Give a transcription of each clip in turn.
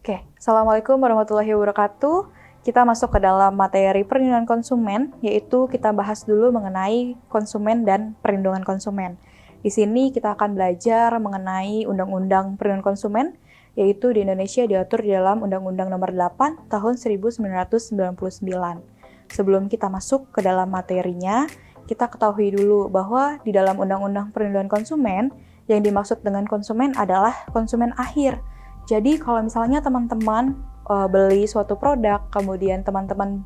Oke, Assalamualaikum warahmatullahi wabarakatuh. Kita masuk ke dalam materi perlindungan konsumen, yaitu kita bahas dulu mengenai konsumen dan perlindungan konsumen. Di sini kita akan belajar mengenai Undang-Undang Perlindungan Konsumen, yaitu di Indonesia diatur di dalam Undang-Undang Nomor 8 Tahun 1999. Sebelum kita masuk ke dalam materinya, kita ketahui dulu bahwa di dalam Undang-Undang Perlindungan Konsumen, yang dimaksud dengan konsumen adalah konsumen akhir. Jadi kalau misalnya teman-teman beli suatu produk, kemudian teman-teman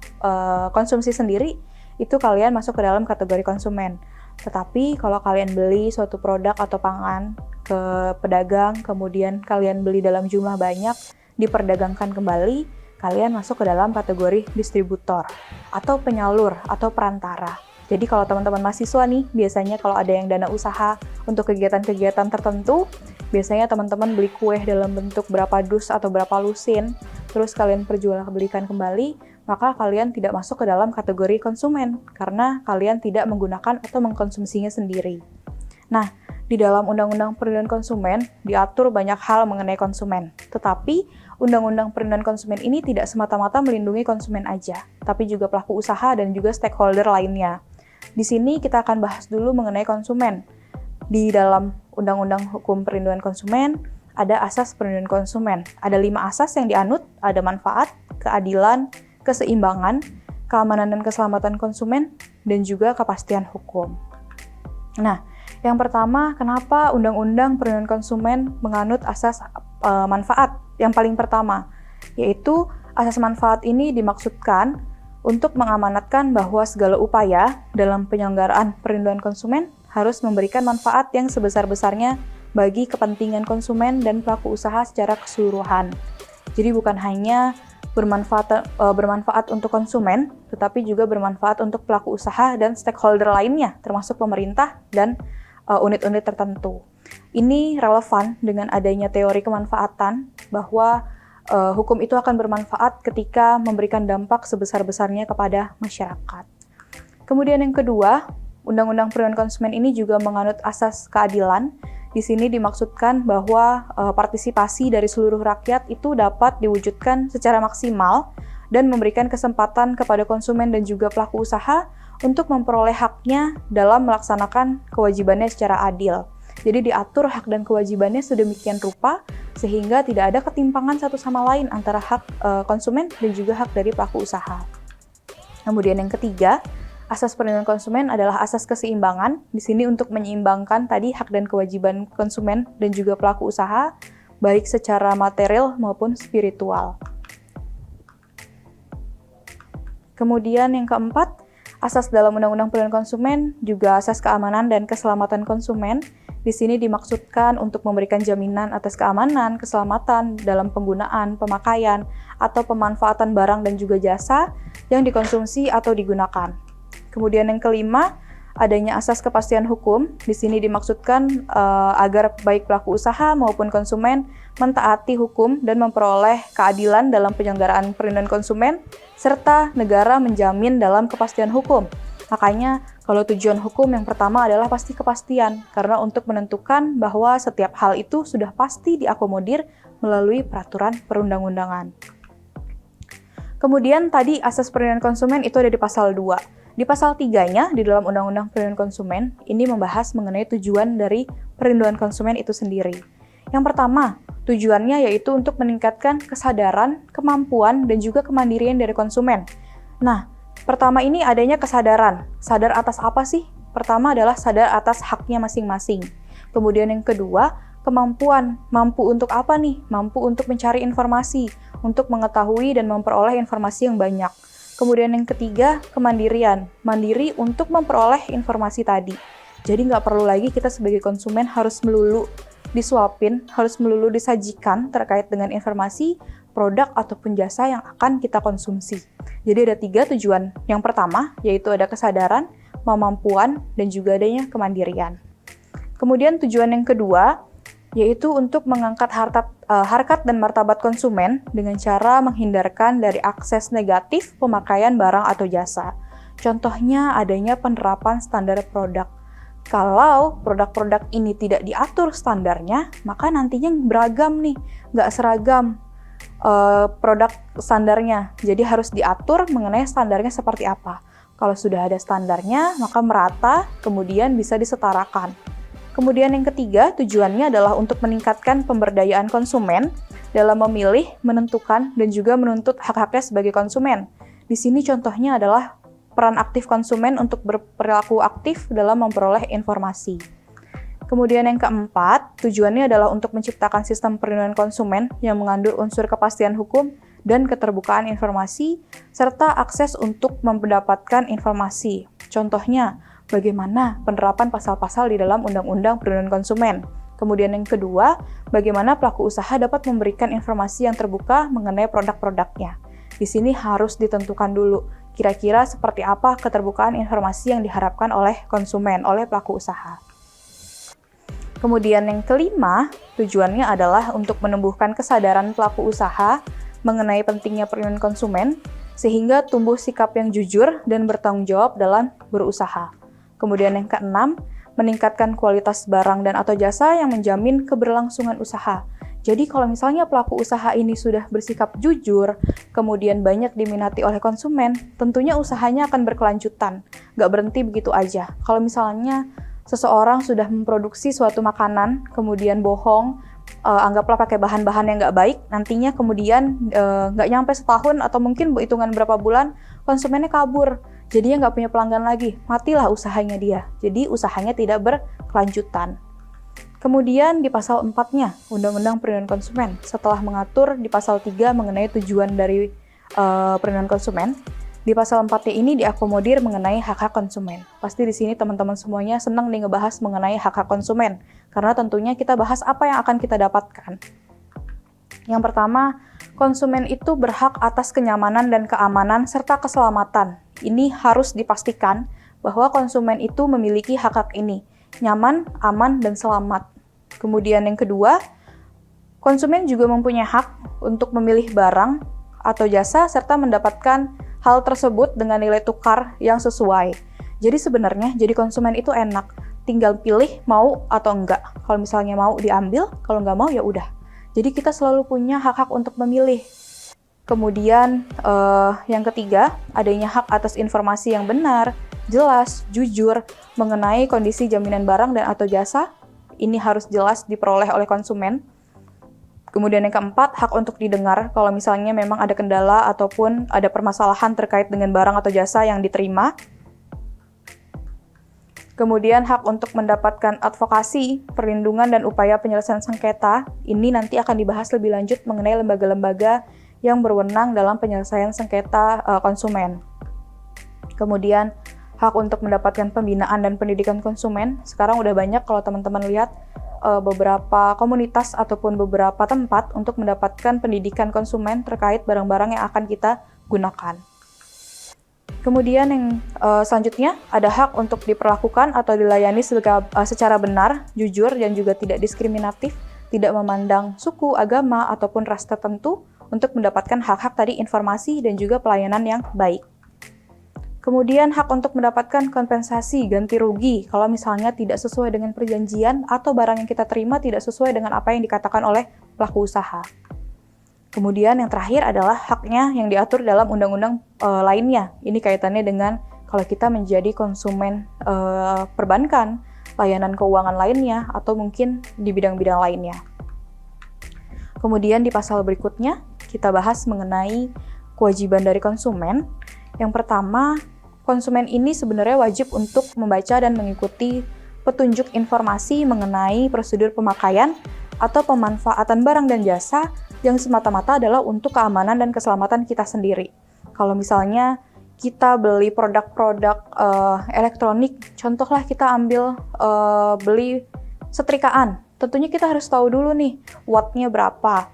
konsumsi sendiri, itu kalian masuk ke dalam kategori konsumen. Tetapi kalau kalian beli suatu produk atau pangan ke pedagang, kemudian kalian beli dalam jumlah banyak, diperdagangkan kembali, kalian masuk ke dalam kategori distributor atau penyalur atau perantara. Jadi kalau teman-teman mahasiswa nih, biasanya kalau ada yang dana usaha untuk kegiatan-kegiatan tertentu, biasanya teman-teman beli kue dalam bentuk berapa dus atau berapa lusin, terus kalian perjualbelikan kembali, maka kalian tidak masuk ke dalam kategori konsumen, karena kalian tidak menggunakan atau mengkonsumsinya sendiri. Nah, di dalam Undang-Undang Perlindungan Konsumen, diatur banyak hal mengenai konsumen. Tetapi, Undang-Undang Perlindungan Konsumen ini tidak semata-mata melindungi konsumen aja, tapi juga pelaku usaha dan juga stakeholder lainnya. Di sini kita akan bahas dulu mengenai konsumen. Di dalam Undang-Undang Hukum Perlindungan Konsumen, ada asas perlindungan konsumen. Ada 5 asas yang dianut, ada manfaat, keadilan, keseimbangan, keamanan dan keselamatan konsumen, dan juga kepastian hukum. Nah, yang pertama, kenapa Undang-Undang Perlindungan Konsumen menganut asas manfaat? Yang paling pertama, yaitu asas manfaat ini dimaksudkan untuk mengamanatkan bahwa segala upaya dalam penyelenggaraan perlindungan konsumen harus memberikan manfaat yang sebesar-besarnya bagi kepentingan konsumen dan pelaku usaha secara keseluruhan. Jadi bukan hanya bermanfaat untuk konsumen, tetapi juga bermanfaat untuk pelaku usaha dan stakeholder lainnya, termasuk pemerintah dan unit-unit tertentu. Ini relevan dengan adanya teori kemanfaatan bahwa hukum itu akan bermanfaat ketika memberikan dampak sebesar-besarnya kepada masyarakat. Kemudian yang kedua, Undang-Undang Perlindungan Konsumen ini juga menganut asas keadilan. Di sini dimaksudkan bahwa partisipasi dari seluruh rakyat itu dapat diwujudkan secara maksimal dan memberikan kesempatan kepada konsumen dan juga pelaku usaha untuk memperoleh haknya dalam melaksanakan kewajibannya secara adil. Jadi diatur hak dan kewajibannya sedemikian rupa sehingga tidak ada ketimpangan satu sama lain antara hak konsumen dan juga hak dari pelaku usaha. Kemudian yang ketiga, asas perlindungan konsumen adalah asas keseimbangan. Di sini untuk menyeimbangkan tadi hak dan kewajiban konsumen dan juga pelaku usaha, baik secara material maupun spiritual. Kemudian yang keempat, asas dalam Undang-Undang Perlindungan Konsumen juga asas keamanan dan keselamatan konsumen. Di sini dimaksudkan untuk memberikan jaminan atas keamanan, keselamatan dalam penggunaan, pemakaian, atau pemanfaatan barang dan juga jasa yang dikonsumsi atau digunakan. Kemudian yang kelima, adanya asas kepastian hukum. Di sini dimaksudkan agar baik pelaku usaha maupun konsumen mentaati hukum dan memperoleh keadilan dalam penyelenggaraan perlindungan konsumen, serta negara menjamin dalam kepastian hukum. Makanya, kalau tujuan hukum yang pertama adalah pasti kepastian, karena untuk menentukan bahwa setiap hal itu sudah pasti diakomodir melalui peraturan perundang-undangan. Kemudian tadi asas perlindungan konsumen itu ada di pasal 2. Di pasal 3-nya, di dalam Undang-Undang Perlindungan Konsumen, ini membahas mengenai tujuan dari perlindungan konsumen itu sendiri. Yang pertama, tujuannya yaitu untuk meningkatkan kesadaran, kemampuan, dan juga kemandirian dari konsumen. Nah, pertama ini adanya kesadaran. Sadar atas apa sih? Pertama adalah sadar atas haknya masing-masing. Kemudian yang kedua, kemampuan. Mampu untuk apa nih? Mampu untuk mencari informasi, untuk mengetahui dan memperoleh informasi yang banyak. Kemudian yang ketiga, kemandirian. Mandiri untuk memperoleh informasi tadi. Jadi nggak perlu lagi kita sebagai konsumen harus melulu disuapin, harus melulu disajikan terkait dengan informasi, produk, ataupun jasa yang akan kita konsumsi. Jadi ada 3 tujuan. Yang pertama, yaitu ada kesadaran, kemampuan, dan juga adanya kemandirian. Kemudian tujuan yang kedua, yaitu untuk mengangkat harkat dan martabat konsumen dengan cara menghindarkan dari akses negatif pemakaian barang atau jasa. Contohnya adanya penerapan standar produk. Kalau produk-produk ini tidak diatur standarnya, maka nantinya beragam nih, nggak seragam produk standarnya. Jadi harus diatur mengenai standarnya seperti apa. Kalau sudah ada standarnya, maka merata, kemudian bisa disetarakan. Kemudian yang ketiga, tujuannya adalah untuk meningkatkan pemberdayaan konsumen dalam memilih, menentukan, dan juga menuntut hak-haknya sebagai konsumen. Di sini contohnya adalah peran aktif konsumen untuk berperilaku aktif dalam memperoleh informasi. Kemudian yang keempat, tujuannya adalah untuk menciptakan sistem perlindungan konsumen yang mengandung unsur kepastian hukum dan keterbukaan informasi, serta akses untuk mendapatkan informasi. Contohnya, bagaimana penerapan pasal-pasal di dalam Undang-Undang Perlindungan Konsumen. Kemudian yang kedua, bagaimana pelaku usaha dapat memberikan informasi yang terbuka mengenai produk-produknya. Di sini harus ditentukan dulu, kira-kira seperti apa keterbukaan informasi yang diharapkan oleh konsumen, oleh pelaku usaha. Kemudian yang kelima, tujuannya adalah untuk menumbuhkan kesadaran pelaku usaha mengenai pentingnya perlindungan konsumen, sehingga tumbuh sikap yang jujur dan bertanggung jawab dalam berusaha. Kemudian yang keenam, meningkatkan kualitas barang dan atau jasa yang menjamin keberlangsungan usaha. Jadi kalau misalnya pelaku usaha ini sudah bersikap jujur, kemudian banyak diminati oleh konsumen, tentunya usahanya akan berkelanjutan, nggak berhenti begitu aja. Kalau misalnya seseorang sudah memproduksi suatu makanan, kemudian bohong, anggaplah pakai bahan-bahan yang nggak baik, nantinya kemudian nggak nyampe setahun atau mungkin hitungan berapa bulan, konsumennya kabur. Jadinya nggak punya pelanggan lagi, matilah usahanya dia. Jadi usahanya tidak berkelanjutan. Kemudian di pasal 4-nya, Undang-Undang Perlindungan Konsumen, setelah mengatur di pasal 3 mengenai tujuan dari perlindungan konsumen, di pasal 4-nya ini diakomodir mengenai hak-hak konsumen. Pasti di sini teman-teman semuanya senang nih ngebahas mengenai hak-hak konsumen, karena tentunya kita bahas apa yang akan kita dapatkan. Yang pertama, konsumen itu berhak atas kenyamanan dan keamanan serta keselamatan. Ini harus dipastikan bahwa konsumen itu memiliki hak-hak ini, nyaman, aman, dan selamat. Kemudian yang kedua, konsumen juga mempunyai hak untuk memilih barang atau jasa serta mendapatkan hal tersebut dengan nilai tukar yang sesuai. Jadi sebenarnya jadi konsumen itu enak, tinggal pilih mau atau enggak. Kalau misalnya mau diambil, kalau nggak mau ya udah. Jadi kita selalu punya hak-hak untuk memilih. Kemudian yang ketiga, adanya hak atas informasi yang benar, jelas, jujur mengenai kondisi jaminan barang dan atau jasa. Ini harus jelas diperoleh oleh konsumen. Kemudian yang keempat, hak untuk didengar kalau misalnya memang ada kendala ataupun ada permasalahan terkait dengan barang atau jasa yang diterima. Kemudian hak untuk mendapatkan advokasi, perlindungan, dan upaya penyelesaian sengketa. Ini nanti akan dibahas lebih lanjut mengenai lembaga-lembaga yang berwenang dalam penyelesaian sengketa konsumen. Kemudian hak untuk mendapatkan pembinaan dan pendidikan konsumen. Sekarang udah banyak kalau teman-teman lihat beberapa komunitas ataupun beberapa tempat untuk mendapatkan pendidikan konsumen terkait barang-barang yang akan kita gunakan. Kemudian yang selanjutnya ada hak untuk diperlakukan atau dilayani secara benar, jujur, dan juga tidak diskriminatif, tidak memandang suku, agama, ataupun ras tertentu untuk mendapatkan hak-hak tadi informasi dan juga pelayanan yang baik. Kemudian hak untuk mendapatkan kompensasi ganti rugi kalau misalnya tidak sesuai dengan perjanjian atau barang yang kita terima tidak sesuai dengan apa yang dikatakan oleh pelaku usaha. Kemudian yang terakhir adalah haknya yang diatur dalam undang-undang lainnya. Ini kaitannya dengan kalau kita menjadi konsumen perbankan, layanan keuangan lainnya, atau mungkin di bidang-bidang lainnya. Kemudian di pasal berikutnya, kita bahas mengenai kewajiban dari konsumen. Yang pertama, konsumen ini sebenarnya wajib untuk membaca dan mengikuti petunjuk informasi mengenai prosedur pemakaian atau pemanfaatan barang dan jasa yang semata-mata adalah untuk keamanan dan keselamatan kita sendiri. Kalau misalnya kita beli produk-produk elektronik, contohlah kita ambil beli setrikaan, tentunya kita harus tahu dulu nih wattnya berapa.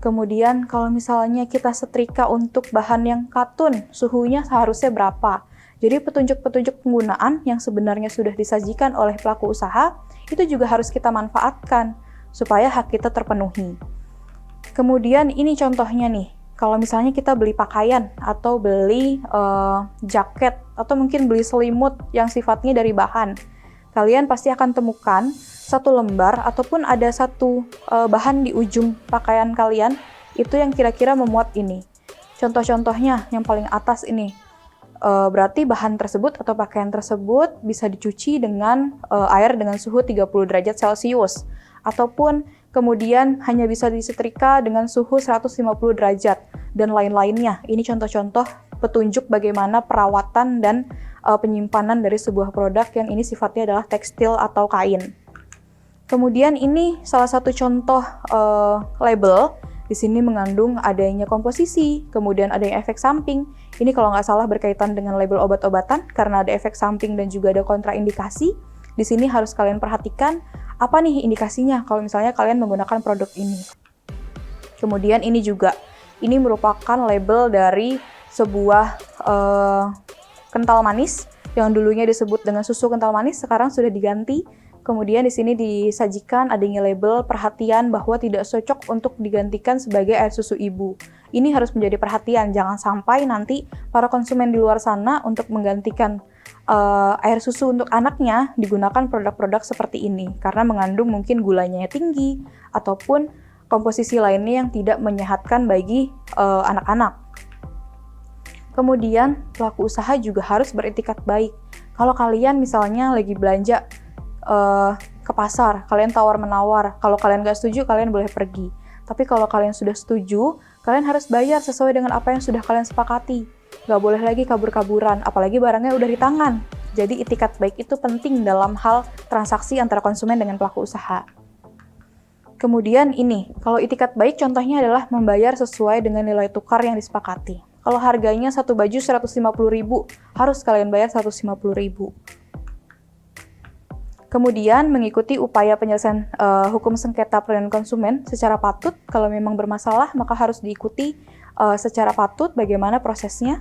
Kemudian kalau misalnya kita setrika untuk bahan yang katun, suhunya seharusnya berapa. Jadi petunjuk-petunjuk penggunaan yang sebenarnya sudah disajikan oleh pelaku usaha, itu juga harus kita manfaatkan supaya hak kita terpenuhi. Kemudian ini contohnya nih, kalau misalnya kita beli pakaian atau beli jaket atau mungkin beli selimut yang sifatnya dari bahan, kalian pasti akan temukan satu lembar ataupun ada satu bahan di ujung pakaian kalian itu yang kira-kira memuat ini. Contoh-contohnya yang paling atas ini, berarti bahan tersebut atau pakaian tersebut bisa dicuci dengan air dengan suhu 30 derajat Celcius, ataupun kemudian hanya bisa disetrika dengan suhu 150 derajat, dan lain-lainnya. Ini contoh-contoh petunjuk bagaimana perawatan dan penyimpanan dari sebuah produk yang ini sifatnya adalah tekstil atau kain. Kemudian ini salah satu contoh label. Di sini mengandung adanya komposisi, kemudian adanya efek samping. Ini kalau nggak salah berkaitan dengan label obat-obatan karena ada efek samping dan juga ada kontraindikasi. Di sini harus kalian perhatikan apa nih indikasinya kalau misalnya kalian menggunakan produk ini. Kemudian ini juga, ini merupakan label dari sebuah kental manis yang dulunya disebut dengan susu kental manis, sekarang sudah diganti. Kemudian di sini disajikan adanya label perhatian bahwa tidak cocok untuk digantikan sebagai air susu ibu. Ini harus menjadi perhatian, jangan sampai nanti para konsumen di luar sana untuk menggantikan air susu untuk anaknya digunakan produk-produk seperti ini karena mengandung mungkin gulanya tinggi ataupun komposisi lainnya yang tidak menyehatkan bagi anak-anak. Kemudian pelaku usaha juga harus beretikat baik. Kalau kalian misalnya lagi belanja ke pasar, kalian tawar-menawar. Kalau kalian nggak setuju, kalian boleh pergi. Tapi kalau kalian sudah setuju, kalian harus bayar sesuai dengan apa yang sudah kalian sepakati. Nggak boleh lagi kabur-kaburan, apalagi barangnya udah di tangan. Jadi itikat baik itu penting dalam hal transaksi antara konsumen dengan pelaku usaha. Kemudian ini, kalau itikat baik contohnya adalah membayar sesuai dengan nilai tukar yang disepakati. Kalau harganya satu baju 150.000, harus kalian bayar 150.000. Kemudian mengikuti upaya penyelesaian hukum sengketa perlindungan konsumen secara patut. Kalau memang bermasalah, maka harus diikuti secara patut bagaimana prosesnya.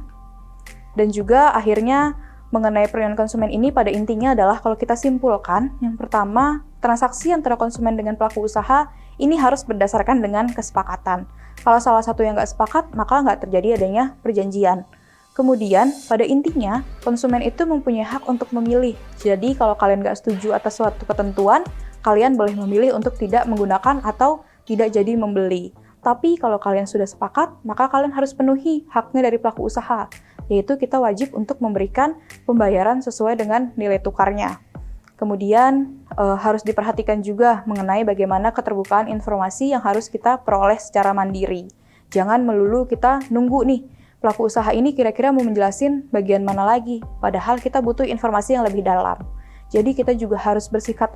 Dan juga akhirnya mengenai perlindungan konsumen ini pada intinya adalah kalau kita simpulkan, yang pertama, transaksi antara konsumen dengan pelaku usaha ini harus berdasarkan dengan kesepakatan. Kalau salah satu yang nggak sepakat, maka nggak terjadi adanya perjanjian. Kemudian, pada intinya, konsumen itu mempunyai hak untuk memilih. Jadi, kalau kalian nggak setuju atas suatu ketentuan, kalian boleh memilih untuk tidak menggunakan atau tidak jadi membeli. Tapi, kalau kalian sudah sepakat, maka kalian harus penuhi haknya dari pelaku usaha, yaitu kita wajib untuk memberikan pembayaran sesuai dengan nilai tukarnya. Kemudian, harus diperhatikan juga mengenai bagaimana keterbukaan informasi yang harus kita peroleh secara mandiri. Jangan melulu kita nunggu nih, pelaku usaha ini kira-kira mau menjelasin bagian mana lagi, padahal kita butuh informasi yang lebih dalam. Jadi kita juga harus bersikap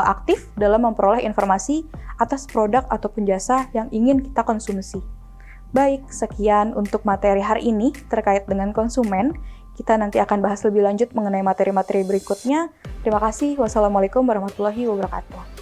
aktif dalam memperoleh informasi atas produk ataupun jasa yang ingin kita konsumsi. Baik, sekian untuk materi hari ini terkait dengan konsumen. Kita nanti akan bahas lebih lanjut mengenai materi-materi berikutnya. Terima kasih. Wassalamualaikum warahmatullahi wabarakatuh.